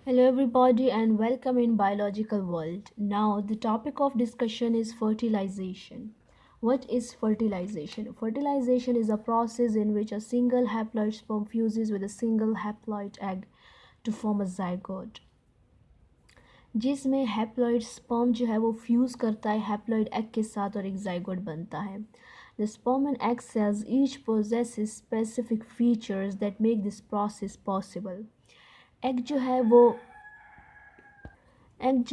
Hello everybody and welcome in biological world. Now the topic of discussion is fertilization. What is fertilization? Fertilization is a process in which a single haploid sperm fuses with a single haploid egg to form a zygote. जिसमें haploid sperm जो है वो fuse करता है haploid egg के साथ और एक जाइगोट बनता है. The sperm and egg cells each possesses specific features that make this process possible. Egg जो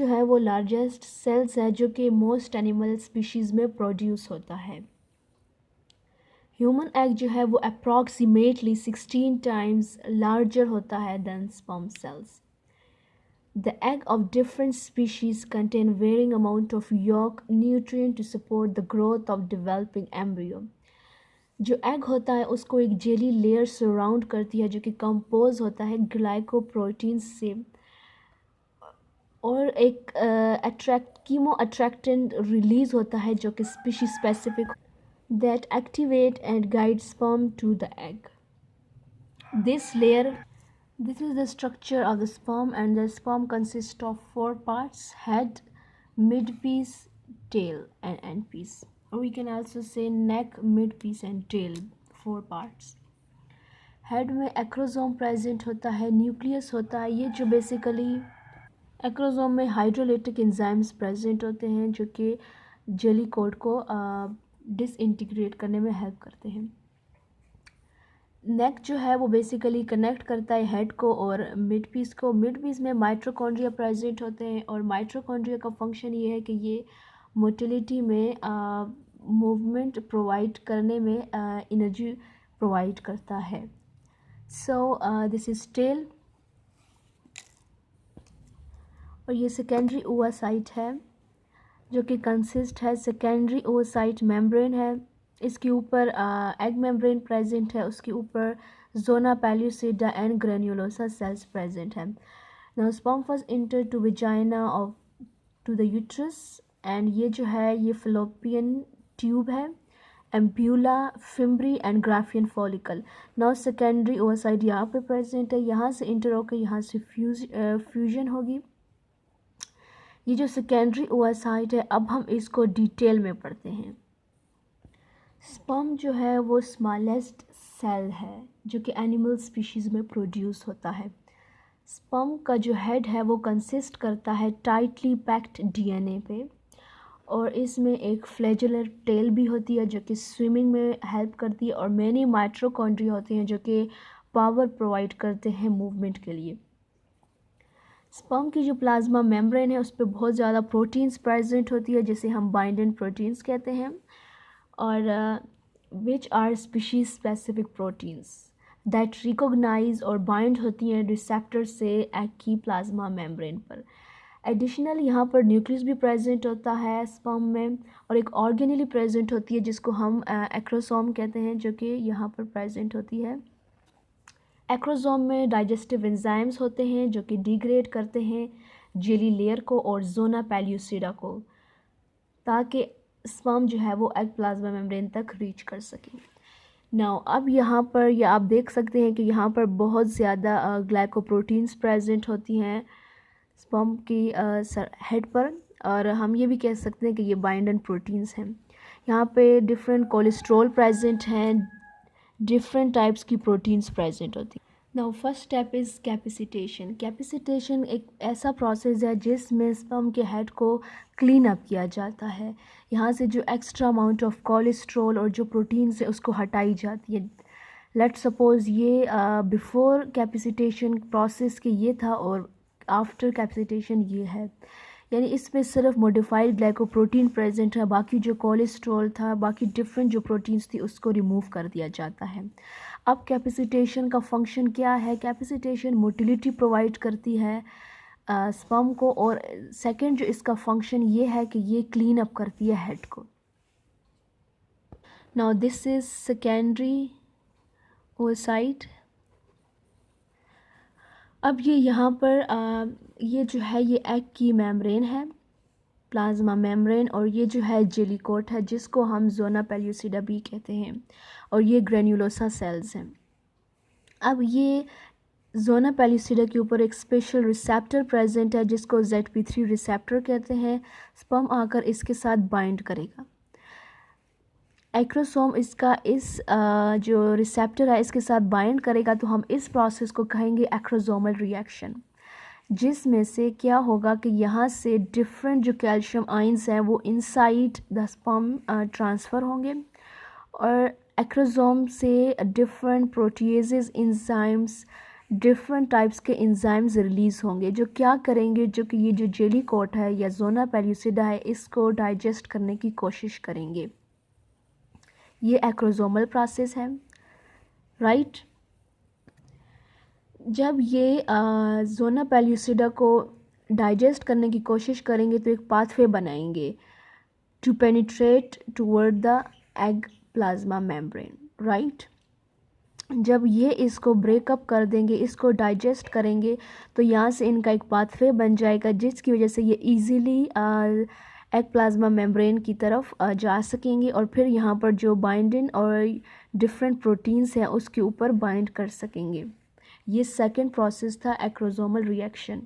है वो लार्जेस्ट सेल्स है जो कि मोस्ट एनिमल स्पीशीज़ में प्रोड्यूस होता है. ह्यूमन एग जो है वो अप्रॉक्सीमेटली 16 टाइम्स लार्जर होता है than sperm cells. The egg of different species contain varying amount of yolk nutrient to support the growth of developing embryo. जो एग होता है उसको एक जेली लेयर सराउंड करती है जो कि कंपोज होता है ग्लाइकोप्रोटीन से और एक कीमो अट्रैक्टेंट रिलीज होता है जो कि species specific that activate and guide sperm to the egg. This layer, this is the structure of the sperm, and the sperm consists of four parts: head, midpiece, tail, and end piece. Or we can also say neck, midpiece, and tail. Four parts. Head में acrosome present होता है, nucleus होता है. ये जो basically acrosome में hydrolytic enzymes present होते हैं जो कि जेली कोड को डिसइंटीग्रेट करने में हेल्प करते हैं. नेक जो है वो बेसिकली कनेक्ट करता है हेड को और मिड पीस को. मिड पीस में माइट्रोकॉन्ड्रिया प्रेजेंट होते हैं और माइट्रोकॉन्ड्रिया का फंक्शन ये है कि ये मोटिलिटी में मूवमेंट प्रोवाइड करने में एनर्जी प्रोवाइड करता है. सो दिस इज टेल और ये सेकेंडरी ओवासाइट है जो कि कंसिस्ट है सेकेंडरी ओवासाइट मेम्ब्रेन है. इसके ऊपर एग मेम्ब्रेन प्रेजेंट है, उसके ऊपर zona pellucida and granulosa cells present है. Now sperm first enter to vagina of to the uterus and ये जो है ये फिलोपियन ट्यूब है, ampulla, fimbriae and Graafian follicle. Now secondary oocyte यहाँ पे प्रेजेंट है, यहाँ से इंटर होकर यहाँ से फ्यूजन होगी. ये जो सेकेंडरी ओवासाइट है अब हम इसको डिटेल में पढ़ते हैं. स्पर्म जो है वो स्मॉलेस्ट सेल है जो कि एनिमल स्पीशीज़ में प्रोड्यूस होता है. स्पर्म का जो हेड है वो कंसिस्ट करता है टाइटली पैक्ड डीएनए पे और इसमें एक फ्लैजुलर टेल भी होती है जो कि स्विमिंग में हेल्प करती है और मैनी माइट्रोकॉन्ड्रिया होते हैं जो कि पावर प्रोवाइड करते हैं मूवमेंट के लिए. स्पर्म की जो प्लाज्मा मेम्ब्रेन है उस पर बहुत ज़्यादा प्रोटीन्स प्रेजेंट होती है जिसे हम बाइंडेंट प्रोटीन्स कहते हैं और which are species specific proteins that recognise और बाइंड होती हैं रिसेप्टर से एग की प्लाज्मा मेम्ब्रेन पर. एडिशनल यहाँ पर न्यूक्लियस भी प्रेजेंट होता है स्पर्म में और एक ऑर्गेनली प्रेजेंट होती है जिसको हम एक्रोसोम कहते हैं जो कि यहाँ पर प्रेजेंट होती है. एक्रोसोम में डाइजेस्टिव एंजाइम्स होते हैं जो कि डिग्रेड करते हैं जेली लेयर को और जोना पैल्यूसिडा को ताकि स्पर्म जो है वो एग प्लाज्मा मेम्ब्रेन तक रीच कर सके. नाउ अब यहाँ पर या आप देख सकते हैं कि यहाँ पर बहुत ज़्यादा ग्लाइकोप्रोटीन्स प्रेजेंट होती हैं स्पर्म की हेड पर और हम ये भी कह सकते हैं कि ये बाइंडेंट प्रोटीन्स हैं. यहाँ पे डिफरेंट कोलेस्ट्रॉल प्रेजेंट हैं, डिफरेंट टाइप्स की प्रोटीन्स प्रेजेंट होती हैं. Now first step is capacitation. Capacitation एक ऐसा प्रोसेस है जिसमें स्पर्म के हेड को क्लीन अप किया जाता है. यहाँ से जो एक्स्ट्रा अमाउंट ऑफ कोलेस्ट्रॉल और जो प्रोटीन्स है उसको हटाई जाती है. लेट सपोज़ ये बिफोर कैपेसिटेशन प्रोसेस के ये था और आफ्टर कैपेसिटेशन ये है, यानी इसमें सिर्फ मॉडिफाइड ग्लाइकोप्रोटीन प्रेजेंट है, बाकी जो कोलेस्ट्रॉल था बाकी डिफरेंट जो प्रोटीन्स थी उसको रिमूव कर दिया जाता है. अब कैपेसिटेशन का फंक्शन क्या है? कैपेसिटेशन मोटिलिटी प्रोवाइड करती है स्पर्म को और सेकंड जो इसका फंक्शन ये है कि ये क्लीन अप करती है हेड को. Now this is secondary oocyte. अब ये यहाँ पर ये जो है ये एग की मेम्ब्रेन है, प्लाज्मा मेम्ब्रेन, और ये जो है जेली कोट है जिसको हम जोना पेल्यूसिडा भी कहते हैं और ये ग्रेन्युलोसा सेल्स हैं. अब ये जोना पेलिसिडा के ऊपर एक स्पेशल रिसेप्टर प्रेजेंट है जिसको ZP3 रिसेप्टर कहते हैं। स्पर्म आकर इसके साथ बाइंड करेगा। एक्रोसोम इसका जो रिसेप्टर है इसके साथ बाइंड करेगा, तो हम इस प्रोसेस को कहेंगे एक्रोसोमल रिएक्शन, जिसमें से क्या होगा कि यहाँ से डिफरेंट जो कैल्शियम आयंस हैं वो इनसाइड द स्पर्म ट्रांसफ़र होंगे, और एक्रोसोम से different proteases enzymes, different types के इंजाइम्स रिलीज़ होंगे जो क्या करेंगे, जो कि ये जो जेली कोट है या जोना पेल्यूसिडा है इसको डाइजेस्ट करने की कोशिश करेंगे। ये एक्रोसोमल प्रोसेस है, राइट। जब ये जोना पेल्यूसिडा को डाइजेस्ट करने की कोशिश करेंगे तो एक पाथवे बनाएंगे to penetrate toward the egg plasma membrane, right. जब ये इसको ब्रेकअप कर देंगे, इसको डाइजेस्ट करेंगे, तो यहाँ से इनका एक पाथवे बन जाएगा जिसकी वजह से ये इजीली एग प्लाज्मा मेम्ब्रेन की तरफ जा सकेंगे और फिर यहाँ पर जो बाइंडिंग और डिफरेंट प्रोटीन्स हैं उसके ऊपर बाइंड कर सकेंगे। ये सेकंड प्रोसेस था एक्रोसोमल रिएक्शन।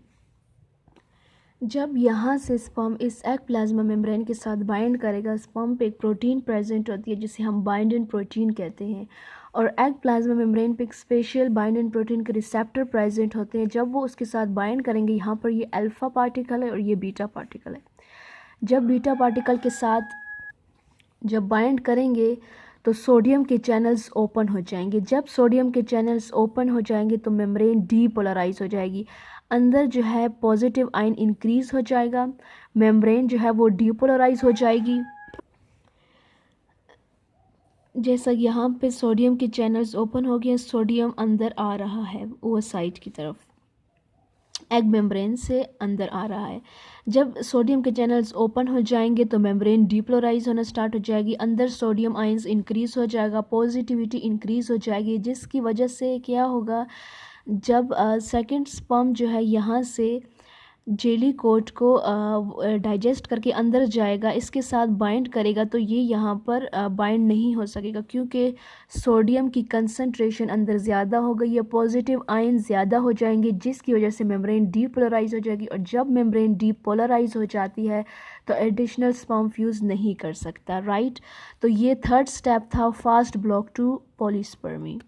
जब यहाँ से स्पर्म इस एग प्लाज्मा मेम्ब्रेन के साथ बाइंड करेगा, स्पर्म पे एक प्रोटीन प्रेजेंट होती है जिसे हम बाइंडिंग प्रोटीन कहते हैं, और एग प्लाज्मा मेम्ब्रेन पे एक स्पेशल बाइंडिंग प्रोटीन के रिसेप्टर प्रेजेंट होते हैं। जब वो उसके साथ बाइंड करेंगे, यहाँ पर ये अल्फ़ा पार्टिकल है और ये बीटा पार्टिकल है। जब बीटा पार्टिकल के साथ जब बाइंड करेंगे तो सोडियम के चैनल्स ओपन हो जाएंगे। जब सोडियम के चैनल्स ओपन हो जाएंगे तो मेम्ब्रेन डीपोलराइज हो जाएगी, अंदर जो है पॉजिटिव आयन इंक्रीज हो जाएगा, मेम्ब्रेन जो है वो डीपोलराइज हो जाएगी। जैसा यहाँ पे सोडियम के चैनल्स ओपन हो गए, सोडियम अंदर आ रहा है ओवसाइट की तरफ, एग मेम्ब्रेन से अंदर आ रहा है। जब सोडियम के चैनल्स ओपन हो जाएंगे तो मेम्ब्रेन डीपोलराइज होना स्टार्ट हो जाएगी, अंदर सोडियम आयंस इंक्रीज हो जाएगा, पॉजिटिविटी इंक्रीज हो जाएगी, जिसकी वजह से क्या होगा, जब सेकंड स्पर्म जो है यहाँ से जेली कोट को डाइजेस्ट करके अंदर जाएगा, इसके साथ बाइंड करेगा, तो ये यहाँ पर बाइंड नहीं हो सकेगा क्योंकि सोडियम की कंसंट्रेशन अंदर ज़्यादा हो गई है, पॉजिटिव आयन ज़्यादा हो जाएंगे, जिसकी वजह से मेम्ब्रेन डीपोलराइज हो जाएगी, और जब मेम्ब्रेन डीपोलराइज हो जाती है तो एडिशनल स्पर्म फ्यूज़ नहीं कर सकता, राइट। तो ये थर्ड स्टेप था फास्ट ब्लॉक टू पॉलीस्पर्मी।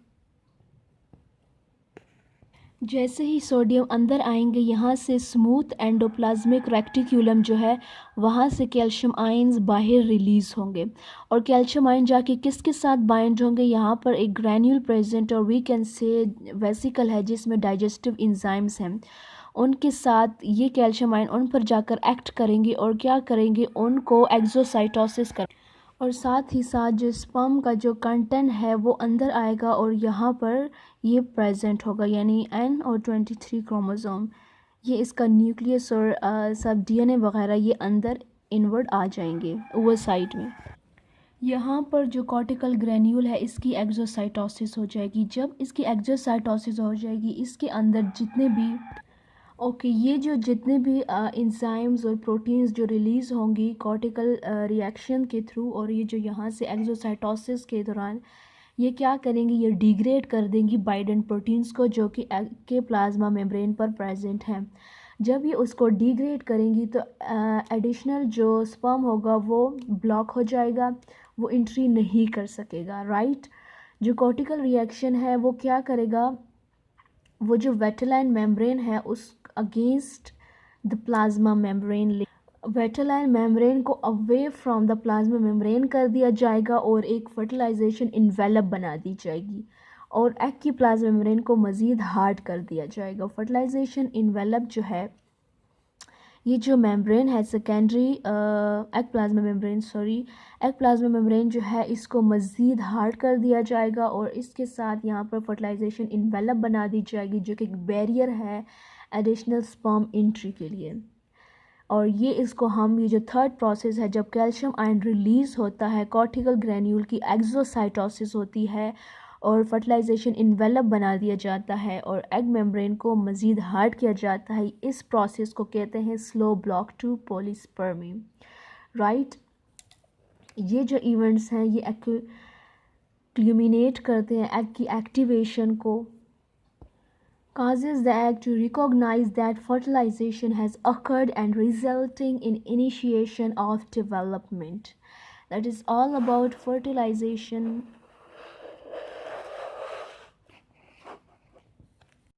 जैसे ही सोडियम अंदर आएंगे, यहाँ से स्मूथ एंडोप्लाज्मिक रेक्टिक्यूलम जो है वहाँ से कैल्शियम आयंस बाहर रिलीज़ होंगे, और कैल्शियम आयन जाके किसके साथ बाइंड होंगे, यहाँ पर एक ग्रैन्यूल प्रेजेंट और वी कैन से वेसिकल है जिसमें डाइजेस्टिव इंजाइम्स हैं, उनके साथ ये कैल्शियम आयन उन पर जाकर एक्ट करेंगे और क्या करेंगे, उनको एक्सोसाइटोसिस कर, और साथ ही साथ जो स्पर्म का जो कंटेंट है वो अंदर आएगा और यहाँ पर ये प्रेजेंट होगा, यानी N और 23 क्रोमोसोम, ये इसका न्यूक्लियस और सब DNA वगैरह ये अंदर इनवर्ड आ जाएंगे ओवरसाइट में। यहाँ पर जो कॉर्टिकल ग्रैन्यूल है इसकी एक्सोसाइटोसिस हो जाएगी। जब इसकी एक्सोसाइटोसिस हो जाएगी, इसके अंदर जितने भी ये जो जितने भी इंजाइम्स और प्रोटीन्स जो रिलीज़ होंगी कॉर्टिकल रिएक्शन के थ्रू, और ये जो यहाँ से एक्सोसाइटोसिस के दौरान ये क्या करेंगी, ये डिग्रेड कर देंगी बाइंडिंग प्रोटीन्स को जो कि एग के प्लाज्मा मेम्ब्रेन पर प्रेजेंट हैं। जब ये उसको डिग्रेड करेंगी तो एडिशनल जो स्पर्म होगा वो ब्लॉक हो जाएगा, वो एंट्री नहीं कर सकेगा, राइट। जो कॉर्टिकल रिएक्शन है वो क्या करेगा, वो जो वेटेलाइन मेम्ब्रेन है उस against the plasma membrane, vitelline membrane को away from the plasma membrane कर दिया जाएगा और एक फर्टिलाइजेशन इन्वेलप बना दी जाएगी, और एग की प्लाज्मा मेम्ब्रेन को मज़ीद हार्ड कर दिया जाएगा। फर्टिलाइजेशन इन्वेलप जो है, ये जो मेम्ब्रेन है secondary egg plasma membrane egg plasma membrane जो है इसको मज़ीद हार्ड कर दिया जाएगा, और इसके साथ यहाँ पर फर्टिलाइजेशन इन्वेलप बना दी जाएगी जो कि एक बैरियर है एडिशनल स्पर्म एंट्री के लिए। और ये जो थर्ड प्रोसेस है, जब कैल्शियम आयन रिलीज़ होता है, कॉर्टिकल ग्रैन्यूल की एक्सोसाइटोसिस होती है और फर्टिलाइजेशन इन्वेलप बना दिया जाता है और एग मेम्ब्रेन को मज़ीद हार्ड किया जाता है, इस प्रोसेस को कहते हैं slow block to polyspermy, right. ये जो इवेंट्स हैं ये क्ल्यूमिनेट करते हैं एग की एक्टिवेशन को, causes the egg to recognize that fertilization has occurred and resulting in initiation of development. That is all about fertilization